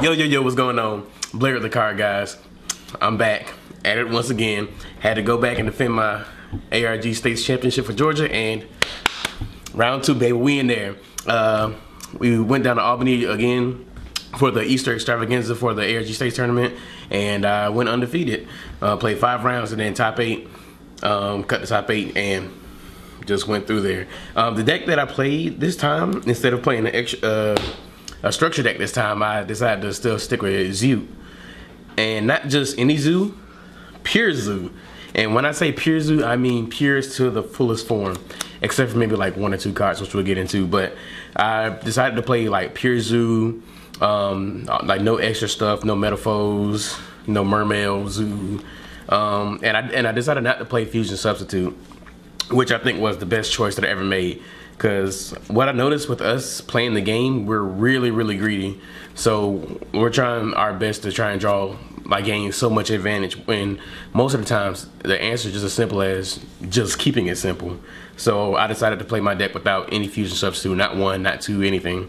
Yo, what's going on? Blair the card, guys. I'm back at it once again. Had to go back and defend my ARG States Championship for Georgia, and round 2, baby, we in there. We went down to Albany again for the Easter extravaganza for the ARG States tournament, and I went undefeated. Played 5 rounds and then top 8. Cut the top 8 and just went through there. The deck that I played this time, instead of playing a structure deck this time, I decided to still stick with Zoo. And not just any Zoo, pure Zoo. And when I say pure Zoo, I mean pures to the fullest form, except for maybe like 1 or 2 cards, which we'll get into. But I decided to play like pure Zoo, like no extra stuff, no Metaphors, no Mermail Zoo. And I decided not to play Fusion Substitute, which I think was the best choice that I ever made. Because what I noticed with us playing the game, we're really, really greedy. So we're trying our best to try and gain so much advantage, when most of the times the answer is just as simple as just keeping it simple. So I decided to play my deck without any Fusion Substitute, not 1, not 2, anything.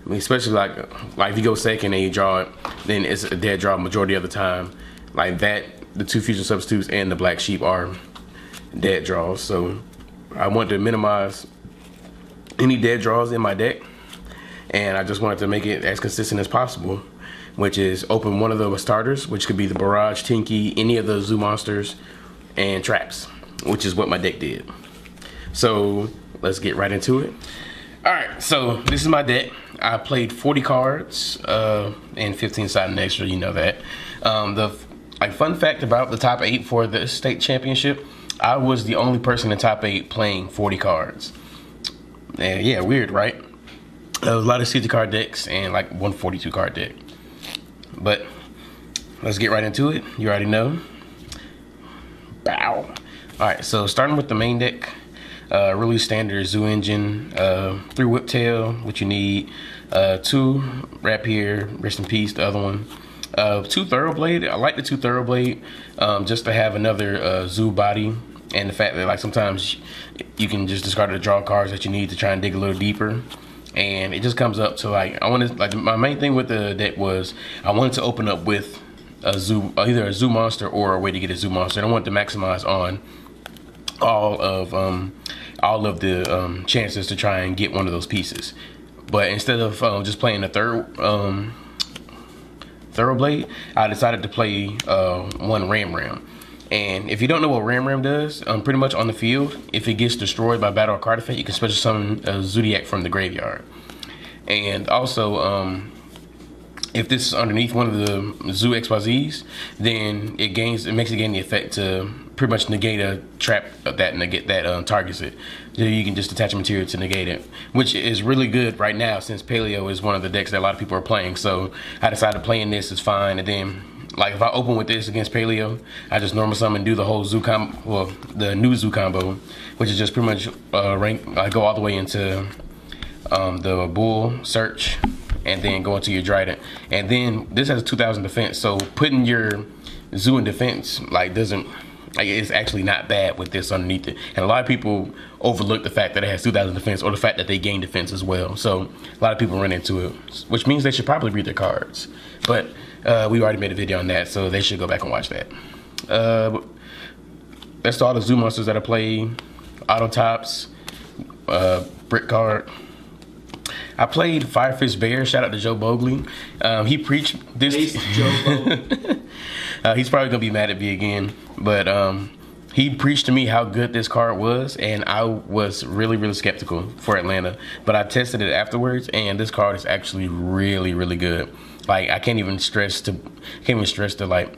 I mean, especially like if you go second and you draw it, then it's a dead draw majority of the time. Like that, the 2 Fusion Substitutes and the Black Sheep are dead draws. So I wanted to minimize any dead draws in my deck, and I just wanted to make it as consistent as possible, which is open one of the starters, which could be the Barrage, Tinky, any of the Zoo monsters, and traps, which is what my deck did. So let's get right into it. Alright, so this is my deck. I played 40 cards and 15 sided extra, you know that. The fun fact about the top 8 for the state championship, I was the only person in the top 8 playing 40 cards. And yeah, weird, right? There was a lot of 60 card decks and like 142 card deck. But let's get right into it. You already know. Bow. Alright, so starting with the main deck, really standard Zoo Engine, 3 Whiptail, what you need, 2 Rapier, rest in peace, the other one. 2 Thoroughblade. I like the 2 Thoroughblade just to have another Zoo body, and the fact that like sometimes you can just discard the draw cards that you need to try and dig a little deeper. And it just comes up to like, my main thing with the deck was I wanted to open up with a Zoo, either a Zoo monster or a way to get a Zoo monster. And I wanted to maximize on all of the chances to try and get one of those pieces. But instead of just playing a third Thoroughblade, I decided to play 1 Ram. And if you don't know what Ram does, pretty much on the field, if it gets destroyed by battle or card effect, you can special summon a Zoodiac from the graveyard. And also, if this is underneath one of the Zoo XYZs, then it makes it gain the effect to pretty much negate a trap that targets it. So you can just attach a material to negate it, which is really good right now since Paleo is one of the decks that a lot of people are playing. So I decided playing this is fine, and then like if I open with this against Paleo, I just normal summon, do the whole Zoo combo, well, the new Zoo combo, which is just pretty much I go all the way into the Bull Search, and then go into your Trident. And then this has a 2000 defense, so putting your Zoo in defense it's actually not bad with this underneath it. And a lot of people overlook the fact that it has 2000 defense, or the fact that they gain defense as well. So a lot of people run into it, which means they should probably read their cards. But we already made a video on that, so they should go back and watch that. That's all the Zoo monsters that I play. Auto Tops, Brick card. I played Firefish Bear. Shout out to Joe Bogli. He preached this. Joe Bogli. He's probably gonna be mad at me again, but he preached to me how good this card was, and I was really, really skeptical for Atlanta. But I tested it afterwards, and this card is actually really, really good. Like I can't even stress to like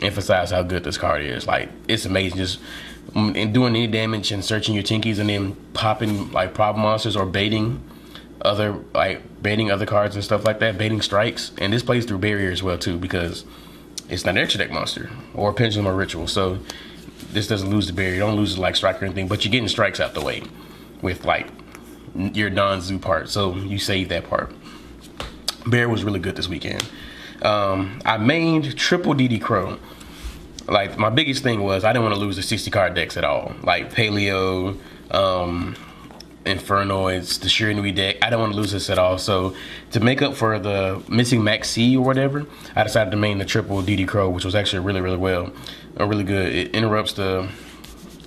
emphasize how good this card is. Like it's amazing. Just in doing any damage and searching your Tinkies, and then popping like problem monsters or baiting other cards and stuff like that, baiting strikes. And this plays through barrier as well too, because it's not an extra deck monster or pendulum or ritual, so this doesn't lose the barrier. You don't lose it like strike or anything, but you're getting strikes out the way with like your non-Zoo part, so you save that part. Bear was really good this weekend. I mained triple DD Crow. Like my biggest thing was I didn't want to lose the 60 card decks at all, like Paleo, Infernoids, the Shiranui deck. I don't want to lose this at all. So to make up for the missing Max C or whatever, I decided to main the triple DD Crow, which was actually really well, really good. It interrupts the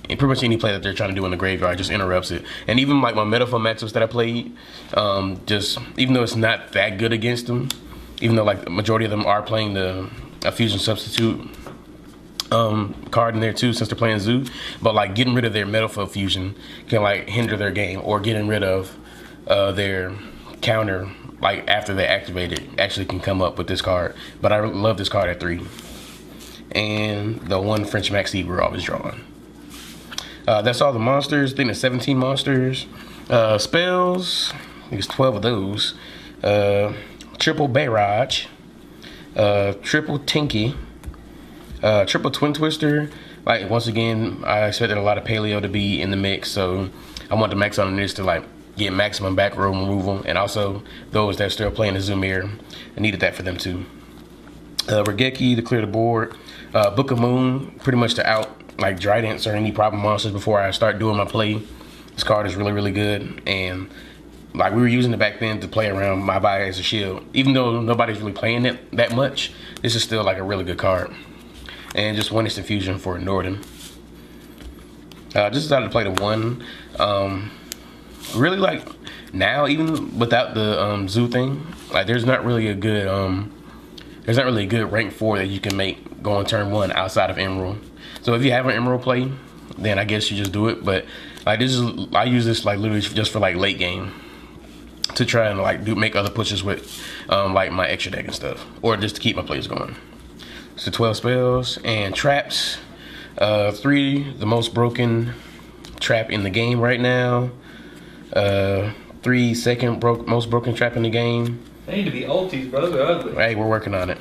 pretty much any play that they're trying to do in the graveyard, just interrupts it. And even like my Metaphor matchups that I played, just even though it's not that good against them, even though like the majority of them are playing the fusion substitute card in there too, since they're playing Zoo, but like getting rid of their Metaphor fusion can like hinder their game, or getting rid of their counter like after they activate it actually can come up with this card. But I love this card at 3. And the one French Maxi we're always drawing. That's all the monsters. I think there's 17 monsters. Spells, I think it's 12 of those. Triple Barrage, triple Tinky, triple Twin Twister. Like once again, I expected a lot of Paleo to be in the mix, so I want to max on this to like get maximum back row removal, and also those that are still playing the Zoomir, I needed that for them too. Regeki to clear the board. Book of Moon, pretty much to out like Tridents or any problem monsters before I start doing my play. This card is really good, and like we were using it back then to play around my buy as a shield. Even though nobody's really playing it that much, this is still like a really good card. And just one instant fusion for Norden. Just decided to play the 1. Really like now, even without the Zoo thing, like there's not really a good rank 4 that you can make go on turn 1 outside of Emerald. So if you have an Emerald play, then I guess you just do it. But like this is, I use this like literally just for like late game to try and like make other pushes with like my extra deck and stuff, or just to keep my plays going. So 12 spells and traps. 3, the most broken trap in the game right now. 3, second most broken trap in the game. They need to be ultis, bro. They're ugly. Hey, we're working on it.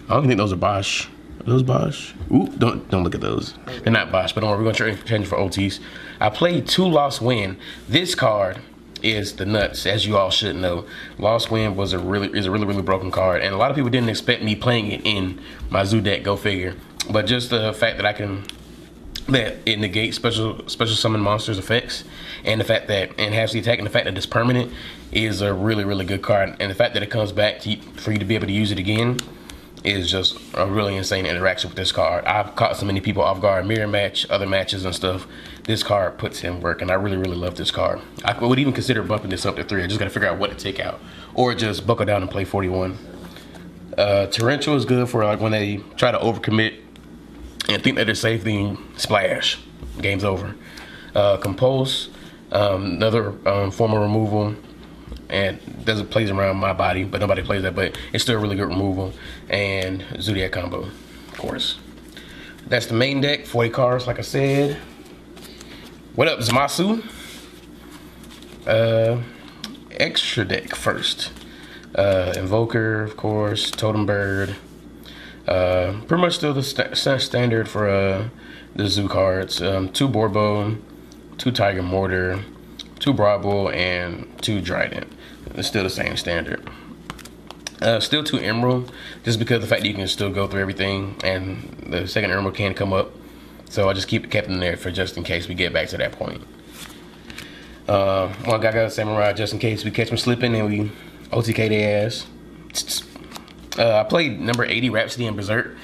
I don't think those are Bosch. Are those Bosch? Ooh, don't look at those. They're not Bosch, but don't worry, we're gonna change for OTs. I played 2 Lost Wind. This card is the nuts, as you all should know. Lost Wind was a really broken card, and a lot of people didn't expect me playing it in my Zoo deck, go figure. But just the fact that it negates special summon monsters effects, and the fact that it enhances the attack, and the fact that it's permanent is a really good card, and the fact that it comes back for you to be able to use it again is just a really insane interaction with this card. I've caught so many people off guard, mirror match, other matches and stuff. This card puts in work, and I really love this card. I would even consider bumping this up to 3. I just gotta figure out what to take out, or just buckle down and play 41. Torrential is good for like when they try to overcommit and think that they're safe, then splash, game's over. Compulse, another form of removal, and doesn't plays around my body, but nobody plays that, but it's still a really good removal. And Zoodiac combo, of course. That's the main deck, 40 cards, like I said. What up, Zamasu? Extra deck first. Invoker, of course, Totem Bird. Pretty much still the standard for the Zoo cards. 2 Borbo, 2 Tiger Mortar, 2 Bravo, and 2 Trident. It's still the same standard. Still 2 Emerald, just because of the fact that you can still go through everything, and the second Emerald can come up. So I just kept them there for just in case we get back to that point. One Gaga Samurai, just in case we catch them slipping and we OTK their ass. I played number 80 Rhapsody and Berserk.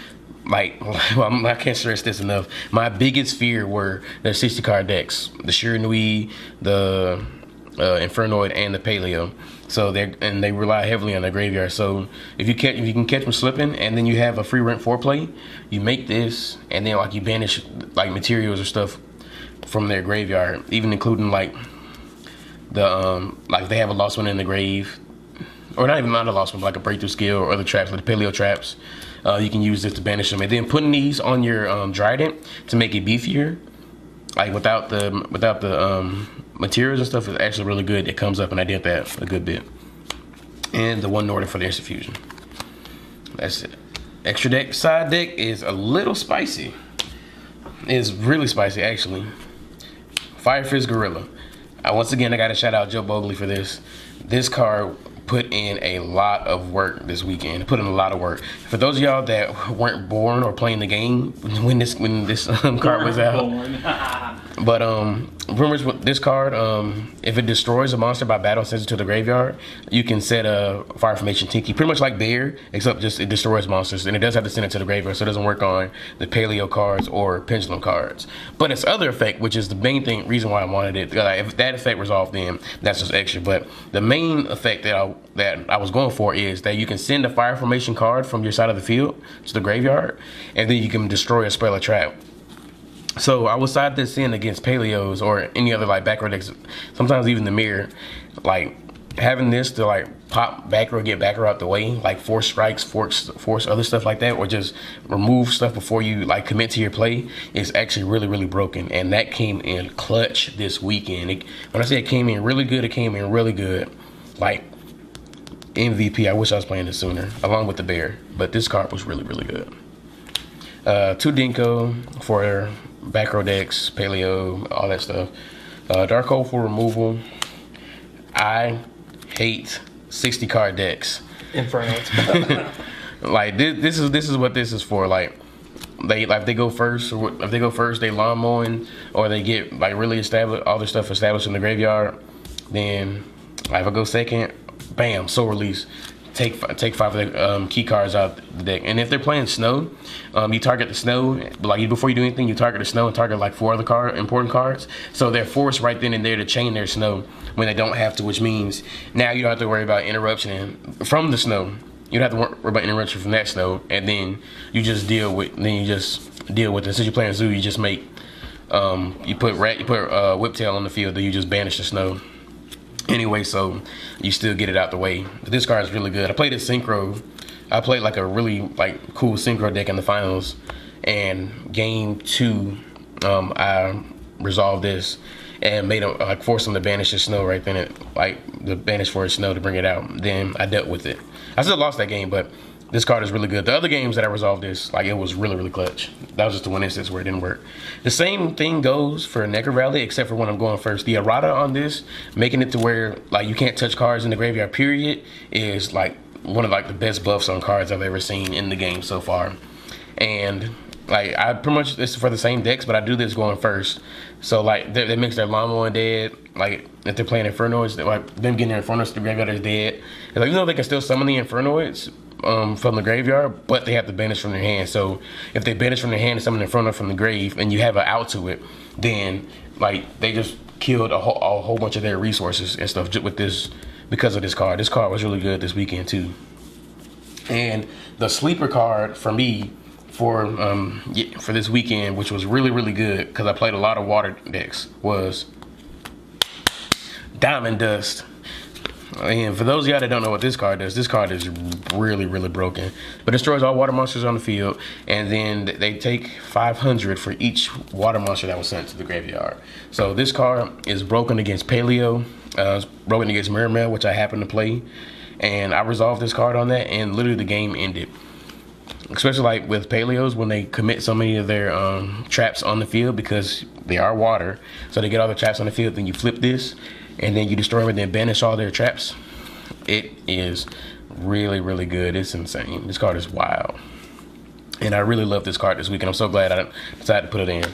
Like, well, I can't stress this enough. My biggest fear were the 60 card decks, the Shiranui, the Infernoid, and the Paleo. So they rely heavily on the graveyard. So if you can catch them slipping, and then you have a free rank 4 play, you make this, and then like you banish like materials or stuff from their graveyard, even including like the like if they have a lost one in the grave, or not a lost one, but like a breakthrough skill or other traps, like the Paleo traps. You can use this to banish them, and then putting these on your Trident to make it beefier, like without the materials and stuff, is actually really good. It comes up, and I did that a good bit. And the 1 Northern for the instant fusion. That's it. Extra deck, side deck is a little spicy. It's really spicy actually. Fire Fist Gorilla. Once again, I gotta shout out Joe Bogli for this. This card put in a lot of work this weekend. Put in a lot of work. For those of y'all that weren't born or playing the game when this card was out, But rumors with this card, if it destroys a monster by battle and sends it to the graveyard, you can set a fire formation Tinky, pretty much like Bear, except just it destroys monsters, and it does have to send it to the graveyard, so it doesn't work on the Paleo cards or Pendulum cards. But its other effect, which is the main reason why I wanted it, if that effect resolved, then that's just extra. But the main effect that I was going for is that you can send a fire formation card from your side of the field to the graveyard, and then you can destroy a spell or trap. So I would side this in against Paleos or any other like back row decks, sometimes even the mirror. Like having this to like pop back row, get back row out the way, like force strikes, force other stuff like that, or just remove stuff before you like commit to your play is actually really broken. And that came in clutch this weekend. When I say it came in really good, it came in really good. Like MVP, I wish I was playing this sooner, along with the Bear. But this card was really good. 2 Dinko for back row decks, Paleo, all that stuff. Dark Hole for removal. I hate 60 card decks. Inferno. Like this is what this is for. Like they go first, or if they go first, they lawn mowing, or they get like really established, all their stuff established in the graveyard. Then like, if I go second, bam, soul release. Take 5 of the key cards out the deck, and if they're playing snow, you target the snow. Like before you do anything, you target the snow and target like 4 other important cards. So they're forced right then and there to chain their snow when they don't have to, which means now you don't have to worry about interruption from the snow. You don't have to worry about interruption from that snow, and then you just deal with. it. Since you're playing Zoo, you just make you put Whiptail on the field, then you just banish the snow. Anyway, so you still get it out the way. But this card is really good. I played a synchro. I played like a really like cool synchro deck in the finals, and game 2, I resolved this and made him like force him to banish his snow right then. The banish for his snow to bring it out. Then I dealt with it. I still lost that game, but this card is really good. The other games that I resolved this, like it was really clutch. That was just the one instance where it didn't work. The same thing goes for Necker Valley, except for when I'm going first. The errata on this, making it to where like you can't touch cards in the graveyard period, is like one of like the best buffs on cards I've ever seen in the game so far. And like I pretty much, this is for the same decks, but I do this going first. So like that makes their lawnmower dead. Like if they're playing Infernoids, like them getting their Infernoids to the graveyard is dead. And like, you know, they can still summon the Infernoids from the graveyard, but they have to banish from their hand. So if they banish from their hand and summon Inferno from the grave, and you have an out to it, then like they just killed a whole bunch of their resources and stuff just with this, because of this card. This card was really good this weekend too. And the sleeper card for me for this weekend, which was really good because I played a lot of water decks, was Diamond Dust. And for those of y'all that don't know what this card does, this card is really broken. But it destroys all water monsters on the field, and then they take 500 for each water monster that was sent to the graveyard. So this card is broken against Paleo, it's broken against Mirror, which I happen to play. And I resolved this card on that, and literally the game ended. Especially like with Paleos, when they commit so many of their traps on the field because they are water. So they get all the traps on the field, then you flip this, and then you destroy them and then banish all their traps. It is really good. It's insane. This card is wild. And I really love this card this week, and I'm so glad I decided to put it in.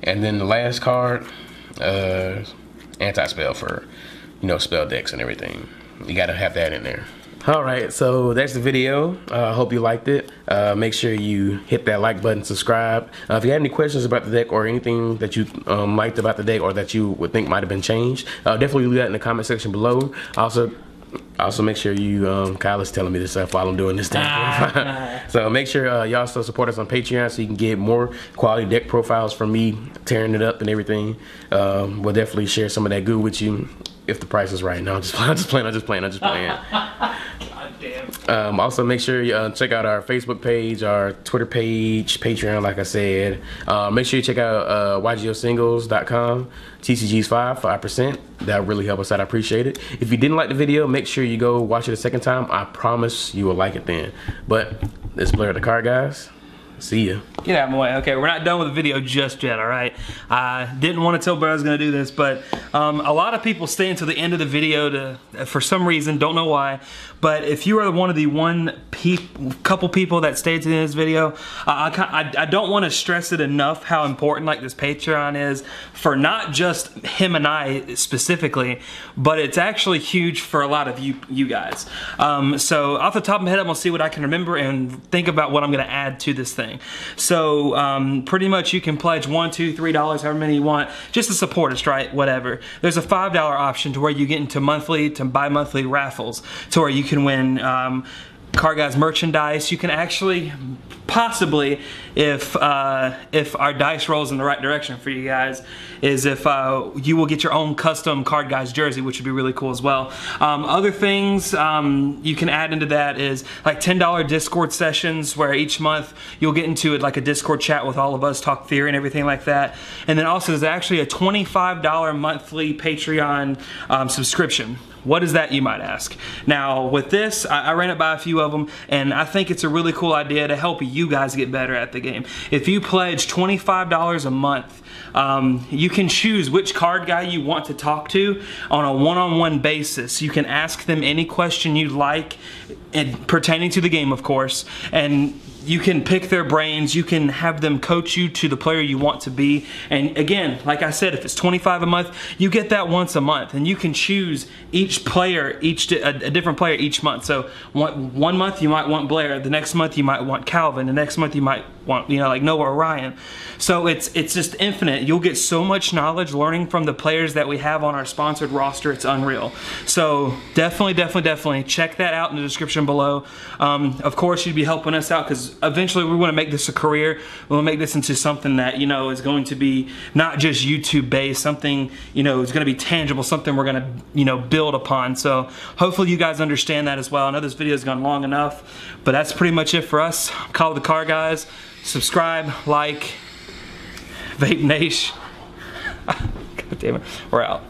And then the last card, anti-spell for, you know, spell decks and everything. You gotta have that in there. Alright, so that's the video. I hope you liked it. Make sure you hit that like button, subscribe. If you have any questions about the deck or anything that you liked about the deck or that you would think might have been changed, definitely leave that in the comment section below. Also make sure you, Kyle is telling me this stuff while I'm doing this deck. So make sure y'all still support us on Patreon so you can get more quality deck profiles from me tearing it up and everything. We'll definitely share some of that goo with you if the price is right. No, I'm just playing. Also make sure you check out our Facebook page, our Twitter page, Patreon, like I said. Make sure you check out ygosingles.com, TCG's 5%. That really help us out. I appreciate it. If you didn't like the video, make sure you go watch it a second time. I promise you will like it then. But this is Blair the Card Guys, See ya. Get out of my way. Okay, we're not done with the video just yet, all right? I didn't want to tell Blair I was going to do this, but a lot of people stay until the end of the video for some reason, don't know why. But if you are one of the couple people that stayed to the end of this video, I don't want to stress it enough how important like this Patreon is for not just him and I specifically, but it's actually huge for a lot of you guys. So off the top of my head, I'm going to see what I can remember and think about what I'm going to add to this thing. So pretty much you can pledge $1, $2, $3, however many you want, just to support us, right? Whatever. There's a $5 option to where you get into monthly to bi-monthly raffles to where you can win Car Guyz merchandise. You can actually possibly, if our dice rolls in the right direction for you guys, is if you will get your own custom Car Guyz jersey, which would be really cool as well. Other things you can add into that is like $10 Discord sessions, where each month you'll get into it like a Discord chat with all of us, talk theory and everything like that. And then also there's actually a $25 monthly Patreon subscription. What is that, you might ask? Now with this, I ran it by a few of them, and I think it's a really cool idea to help you guys get better at the game. If you pledge $25 a month, you can choose which card guy you want to talk to on a one-on-one basis. You can ask them any question you'd like, and pertaining to the game, of course, and you can pick their brains. You can have them coach you to the player you want to be. And again, like I said, if it's $25 a month, you get that once a month, and you can choose each player, a different player each month. So one month you might want Blair, the next month you might want Calvin, the next month you might want, you know, like Noah or Ryan. So it's just infinite. You'll get so much knowledge learning from the players that we have on our sponsored roster. It's unreal. So definitely check that out in the description below. Of course, you'd be helping us out because eventually we want to make this a career. We want to make this into something that, you know, is going to be not just YouTube based, something, you know, is going to be tangible, something we're going to, you know, build upon. So hopefully you guys understand that as well. I know this video has gone long enough, but that's pretty much it for us. Call the Car Guyz. Subscribe, like, Vape Nation. God damn it, we're out.